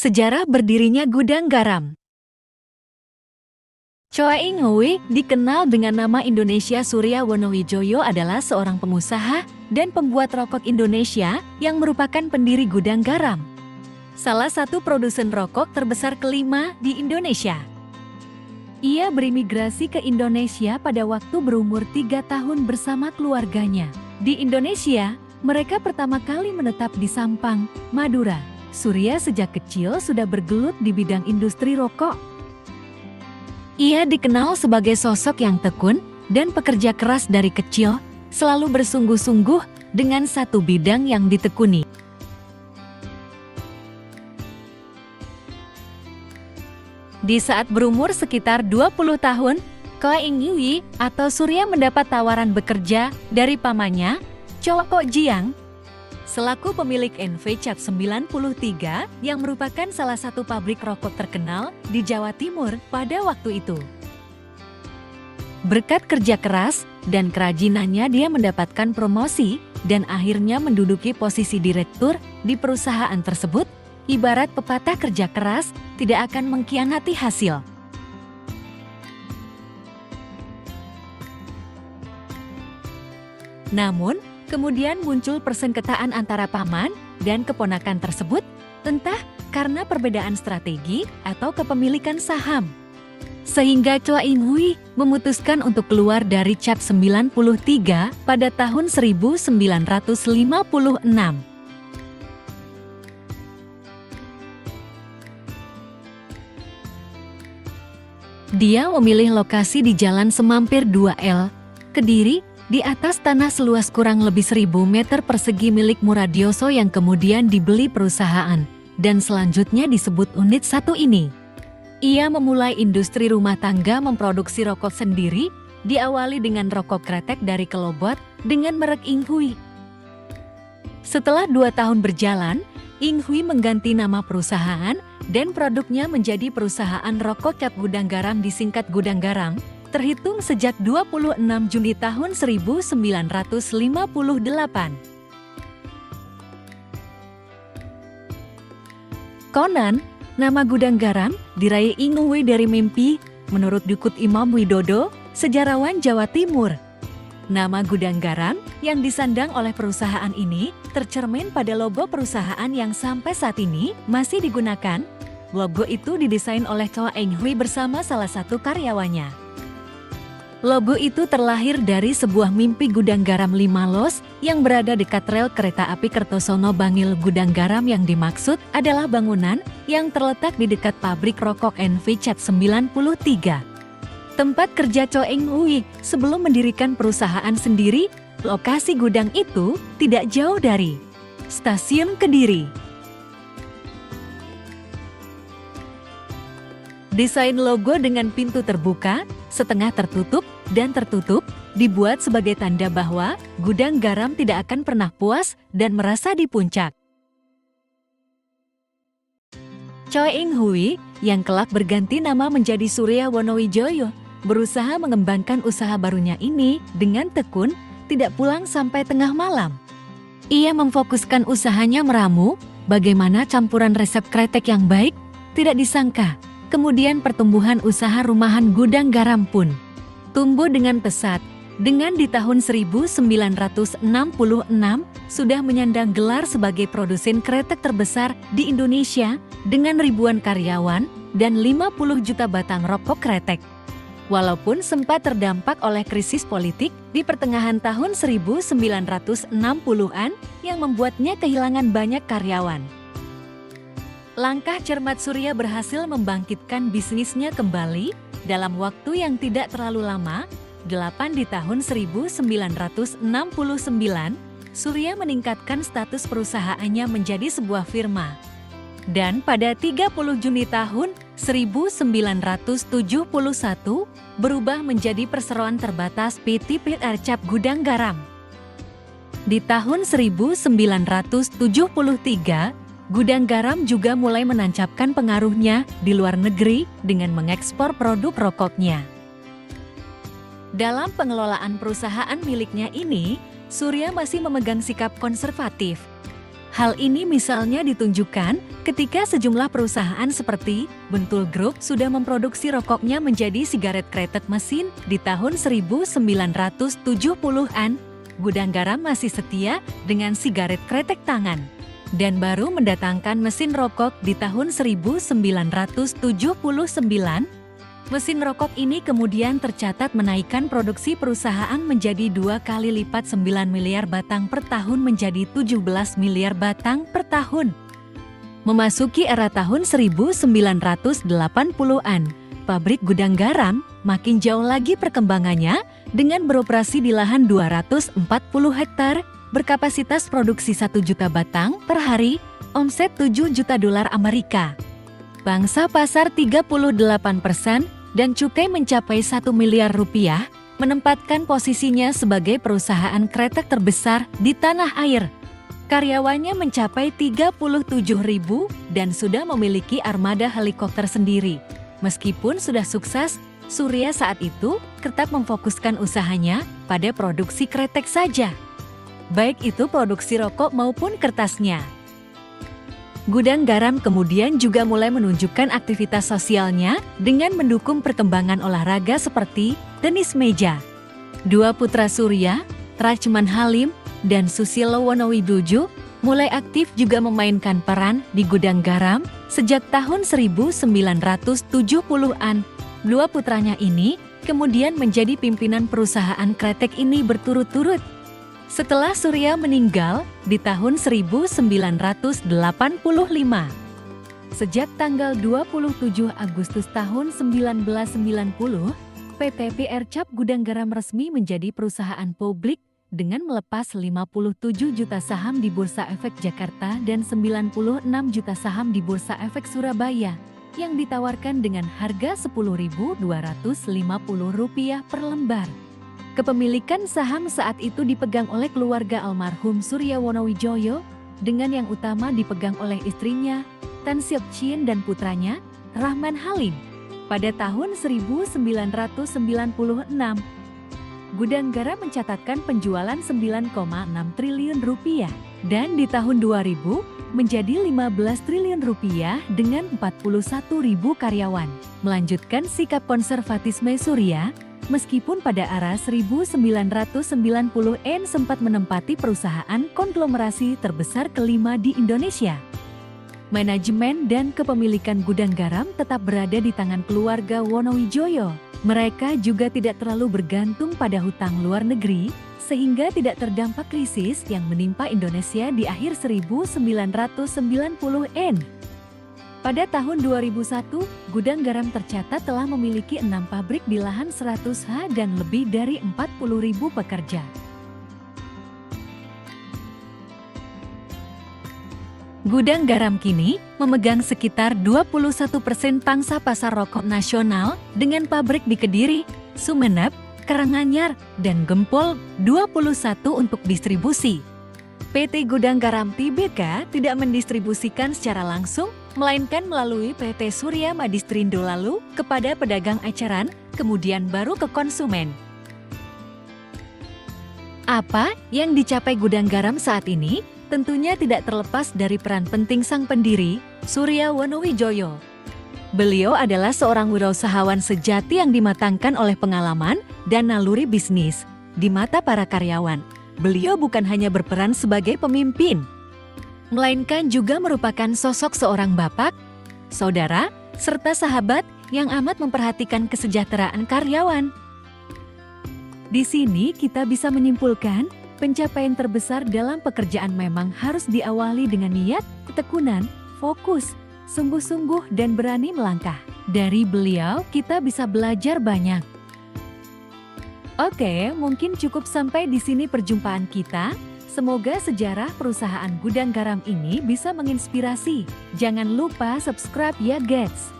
Sejarah berdirinya gudang garam. Choi Ing-hui dikenal dengan nama Indonesia Surya Wonowijoyo adalah seorang pengusaha dan pembuat rokok Indonesia yang merupakan pendiri gudang garam. Salah satu produsen rokok terbesar kelima di Indonesia. Ia berimigrasi ke Indonesia pada waktu berumur 3 tahun bersama keluarganya. Di Indonesia, mereka pertama kali menetap di Sampang, Madura. Surya sejak kecil sudah bergelut di bidang industri rokok. Ia dikenal sebagai sosok yang tekun dan pekerja keras dari kecil, selalu bersungguh-sungguh dengan satu bidang yang ditekuni. Di saat berumur sekitar 20 tahun, Choi Ing-hui atau Surya mendapat tawaran bekerja dari pamannya, Cho Jiang, selaku pemilik NV-Cap 93 yang merupakan salah satu pabrik rokok terkenal di Jawa Timur pada waktu itu. Berkat kerja keras dan kerajinannya dia mendapatkan promosi dan akhirnya menduduki posisi direktur di perusahaan tersebut. Ibarat pepatah kerja keras tidak akan mengkhianati hasil. Namun, kemudian muncul persengketaan antara paman dan keponakan tersebut, entah karena perbedaan strategi atau kepemilikan saham. Sehingga Choi Ing-hui memutuskan untuk keluar dari Cap 93 pada tahun 1956. Dia memilih lokasi di Jalan Semampir 2L, Kediri, di atas tanah seluas kurang lebih 1.000 meter persegi milik Muradioso yang kemudian dibeli perusahaan, dan selanjutnya disebut Unit 1 ini. Ia memulai industri rumah tangga memproduksi rokok sendiri, diawali dengan rokok kretek dari Kelobot dengan merek Ing-hui. Setelah 2 tahun berjalan, Ing-hui mengganti nama perusahaan dan produknya menjadi perusahaan rokok Cap Gudang Garam disingkat Gudang Garam, terhitung sejak 26 Juni tahun 1958. Konon, nama Gudang Garam diraih Ing-hui dari mimpi, menurut Dukut Imam Widodo, sejarawan Jawa Timur. Nama Gudang Garam yang disandang oleh perusahaan ini tercermin pada logo perusahaan yang sampai saat ini masih digunakan. Logo itu didesain oleh Choi Ing-hui bersama salah satu karyawannya. Logo itu terlahir dari sebuah mimpi Gudang Garam Limalos yang berada dekat rel kereta api Kertosono Bangil. Gudang Garam yang dimaksud adalah bangunan yang terletak di dekat pabrik rokok NV-Cap 93. Tempat kerja Choi Ing-hui sebelum mendirikan perusahaan sendiri, lokasi gudang itu tidak jauh dari Stasiun Kediri. Desain logo dengan pintu terbuka, setengah tertutup, dan tertutup dibuat sebagai tanda bahwa Gudang Garam tidak akan pernah puas dan merasa di puncak. Choi Ing-hui yang kelak berganti nama menjadi Surya Wonowijoyo berusaha mengembangkan usaha barunya ini dengan tekun, tidak pulang sampai tengah malam. Ia memfokuskan usahanya meramu, bagaimana campuran resep kretek yang baik, tidak disangka. Kemudian pertumbuhan usaha rumahan Gudang Garam pun tumbuh dengan pesat. Dengan di tahun 1966 sudah menyandang gelar sebagai produsen kretek terbesar di Indonesia dengan ribuan karyawan dan 50 juta batang rokok kretek. Walaupun sempat terdampak oleh krisis politik di pertengahan tahun 1960-an yang membuatnya kehilangan banyak karyawan. Langkah cermat Surya berhasil membangkitkan bisnisnya kembali dalam waktu yang tidak terlalu lama. 8 di tahun 1969, Surya meningkatkan status perusahaannya menjadi sebuah firma. Dan pada 30 Juni tahun 1971 berubah menjadi perseroan terbatas PT PR Cap Gudang Garam. Di tahun 1973, Gudang Garam juga mulai menancapkan pengaruhnya di luar negeri dengan mengekspor produk rokoknya. Dalam pengelolaan perusahaan miliknya ini, Surya masih memegang sikap konservatif. Hal ini misalnya ditunjukkan ketika sejumlah perusahaan seperti Bentul Group sudah memproduksi rokoknya menjadi sigaret kretek mesin di tahun 1970-an. Gudang Garam masih setia dengan sigaret kretek tangan dan baru mendatangkan mesin rokok di tahun 1979. Mesin rokok ini kemudian tercatat menaikkan produksi perusahaan menjadi 2 kali lipat 9 miliar batang per tahun menjadi 17 miliar batang per tahun. Memasuki era tahun 1980-an, pabrik Gudang Garam makin jauh lagi perkembangannya dengan beroperasi di lahan 240 hektar, berkapasitas produksi 1 juta batang per hari, omset 7 juta dolar Amerika. Pangsa pasar 38% dan cukai mencapai 1 miliar rupiah, menempatkan posisinya sebagai perusahaan kretek terbesar di tanah air. Karyawannya mencapai 37.000 dan sudah memiliki armada helikopter sendiri. Meskipun sudah sukses, Surya saat itu tetap memfokuskan usahanya pada produksi kretek saja, baik itu produksi rokok maupun kertasnya. Gudang Garam kemudian juga mulai menunjukkan aktivitas sosialnya dengan mendukung perkembangan olahraga seperti tenis meja. Dua putra Surya, Rachman Halim dan Susilo Wonowidodo, mulai aktif juga memainkan peran di Gudang Garam sejak tahun 1970-an. Dua putranya ini kemudian menjadi pimpinan perusahaan kretek ini berturut-turut. Setelah Surya meninggal di tahun 1985. Sejak tanggal 27 Agustus tahun 1990, PT PR Cap Gudang Garam resmi menjadi perusahaan publik dengan melepas 57 juta saham di Bursa Efek Jakarta dan 96 juta saham di Bursa Efek Surabaya yang ditawarkan dengan harga Rp10.250 per lembar. Kepemilikan saham saat itu dipegang oleh keluarga almarhum Surya Wonowijoyo, dengan yang utama dipegang oleh istrinya, Tan Siok Chin dan putranya, Rahman Halim. Pada tahun 1996, Gudang Garam mencatatkan penjualan 9,6 triliun rupiah, dan di tahun 2000 menjadi 15 triliun rupiah dengan 41.000 karyawan. Melanjutkan sikap konservatisme Surya, meskipun pada era 1990-an sempat menempati perusahaan konglomerasi terbesar kelima di Indonesia. Manajemen dan kepemilikan Gudang Garam tetap berada di tangan keluarga Wonowijoyo. Mereka juga tidak terlalu bergantung pada hutang luar negeri, sehingga tidak terdampak krisis yang menimpa Indonesia di akhir 1990-an. Pada tahun 2001, Gudang Garam tercatat telah memiliki 6 pabrik di lahan 100 ha dan lebih dari 40.000 pekerja. Gudang Garam kini memegang sekitar 21% pangsa pasar rokok nasional dengan pabrik di Kediri, Sumeneb, Karanganyar, dan Gempol 21 untuk distribusi. PT Gudang Garam Tbk tidak mendistribusikan secara langsung, melainkan melalui PT Surya Madistrindo lalu kepada pedagang eceran, kemudian baru ke konsumen. Apa yang dicapai Gudang Garam saat ini? Tentunya tidak terlepas dari peran penting sang pendiri, Surya Wonowijoyo. Beliau adalah seorang wirausahawan sejati yang dimatangkan oleh pengalaman dan naluri bisnis. Di mata para karyawan, beliau bukan hanya berperan sebagai pemimpin, melainkan juga merupakan sosok seorang bapak, saudara, serta sahabat yang amat memperhatikan kesejahteraan karyawan. Di sini kita bisa menyimpulkan, pencapaian terbesar dalam pekerjaan memang harus diawali dengan niat, ketekunan, fokus, sungguh-sungguh dan berani melangkah. Dari beliau kita bisa belajar banyak. Oke, mungkin cukup sampai di sini perjumpaan kita. Semoga sejarah perusahaan Gudang Garam ini bisa menginspirasi. Jangan lupa subscribe ya guys.